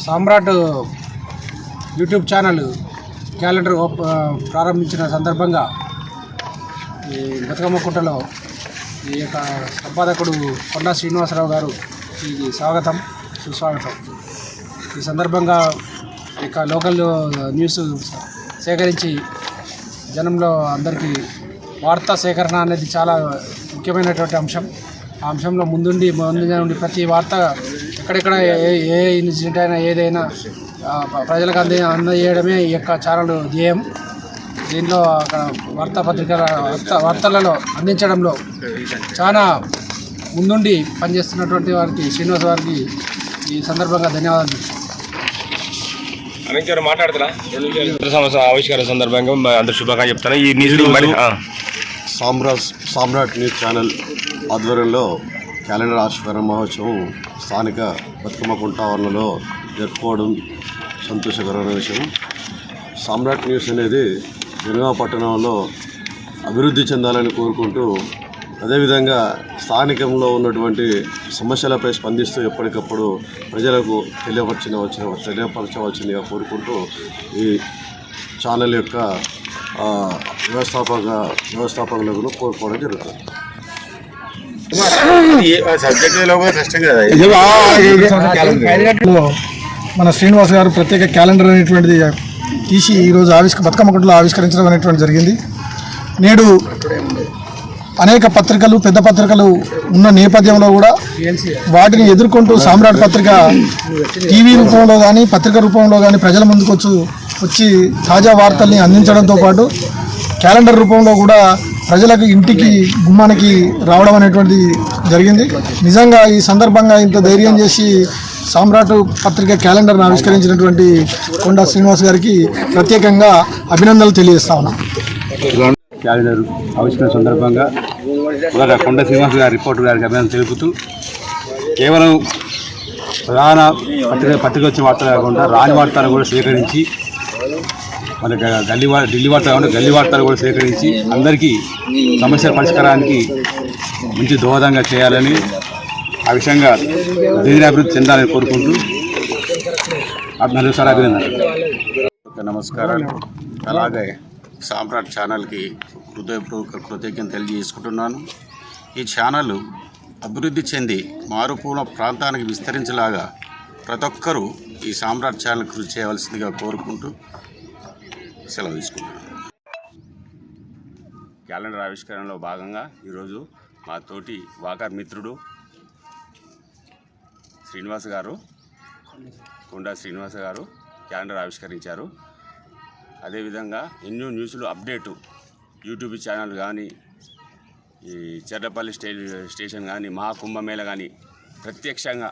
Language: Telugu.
సామ్రాట్ యూట్యూబ్ ఛానల్ క్యాలెండర్ ప్రారంభించిన సందర్భంగా ఈ బతుకమ్మ కుట్టలో ఈ యొక్క సంపాదకుడు కొండా శ్రీనివాసరావు గారు ఇది స్వాగతం సుస్వాగతం. ఈ సందర్భంగా ఇక లోకల్ న్యూస్ సేకరించి జనంలో అందరికీ వార్తా సేకరణ అనేది చాలా ముఖ్యమైనటువంటి అంశం. ఆ అంశంలో ముందుండి ప్రతి వార్త ఎక్కడెక్కడ ఏ ఇన్సిడెంట్ అయినా ఏదైనా ప్రజలకు అందజేయడమే ఈ యొక్క ఛానల్ ధ్యేయం. దీనిలో అక్కడ వార్తలలో అందించడంలో చాలా ముందుండి పనిచేస్తున్నటువంటి వారికి శ్రీనివాస్ వారికి ఈ సందర్భంగా ధన్యవాదాలు. మాట్లాడతారా ఆవిష్కార సందర్భంగా అందరు శుభాకాంక్షలు చెప్తాను. ఈ న్యూస్ సామ్రాట్ న్యూస్ ఛానల్ ఆధ్వర్యంలో క్యాలెండర్ ఆవిష్కరణ మహోత్సవం స్థానిక బతుకమ్మ కుంటావరణలో జరుపుకోవడం సంతోషకరమైన విషయం. సామ్రాట్ న్యూస్ అనేది జనగామ పట్టణంలో అభివృద్ధి చెందాలని కోరుకుంటూ అదేవిధంగా స్థానికంలో ఉన్నటువంటి సమస్యలపై స్పందిస్తూ ఎప్పటికప్పుడు ప్రజలకు తెలియపరచవలసిందిగా కోరుకుంటూ ఈ ఛానల్ యొక్క వ్యవస్థాపకులను కోరుకోవడం జరుగుతుంది. మన శ్రీనివాస్ గారు ప్రత్యేక క్యాలెండర్ అనేటువంటిది తీసి ఈరోజు బతుకమ్మ కుట్టలో ఆవిష్కరించడం అనేటువంటి జరిగింది. నేడు అనేక పత్రికలు పెద్ద పత్రికలు ఉన్న నేపథ్యంలో కూడా వాటిని ఎదుర్కొంటూ సామ్రాట్ పత్రిక టీవీ రూపంలో కానీ పత్రిక రూపంలో కానీ ప్రజల ముందుకు వచ్చి తాజా వార్తల్ని అందించడంతో పాటు క్యాలెండర్ రూపంలో కూడా ప్రజలకు ఇంటికి గుమ్మానికి రావడం అనేటువంటి జరిగింది. నిజంగా ఈ సందర్భంగా ఇంత ధైర్యం చేసి సామ్రాట్ పత్రిక క్యాలెండర్ను ఆవిష్కరించినటువంటి కొండా శ్రీనివాస్ గారికి ప్రత్యేకంగా అభినందనలు తెలియజేస్తా ఉన్నాం. క్యాలెండర్ ఆవిష్కరణ సందర్భంగా కొండా శ్రీనివాస్ గారి రిపోర్టర్ గారికి అభినందనలు తెలుపుతూ కేవలం ప్రధాన పత్రిక వచ్చిన వార్తలు కాకుండా రాని వార్తలు కూడా సేకరించి మన ఢిల్లీ వార్తలు కాకుండా గల్లీ వార్తలు కూడా సేకరించి అందరికీ సమస్యల పరిష్కారానికి మంచి దోహదంగా చేయాలని ఆ విషయంగా అభివృద్ధి చెందాలని కోరుకుంటూ మరోసారి అభినందనలు. నమస్కారాలు. అలాగే సామ్రాట్ ఛానల్కి హృదయపూర్వక కృతజ్ఞతలు తెలియజేసుకుంటున్నాను. ఈ ఛానల్ అభివృద్ధి చెంది మారుమూల ప్రాంతానికి విస్తరించేలాగా ప్రతి ఒక్కరూ ఈ సామ్రాట్ ఛానల్ కృషి చేయవలసిందిగా కోరుకుంటూ సెలవు తీసుకుంటున్నాను. క్యాలెండర్ ఆవిష్కరణలో భాగంగా ఈరోజు మా తోటి వాకర్ మిత్రుడు కొండా శ్రీనివాస్ గారు క్యాలెండర్ ఆవిష్కరించారు. అదేవిధంగా ఎన్నో న్యూస్లు అప్డేటు యూట్యూబ్ ఛానల్ కానీ ఈ చెర్లపల్లి స్టేషన్ కానీ మహాకుంభమేళ కానీ ప్రత్యక్షంగా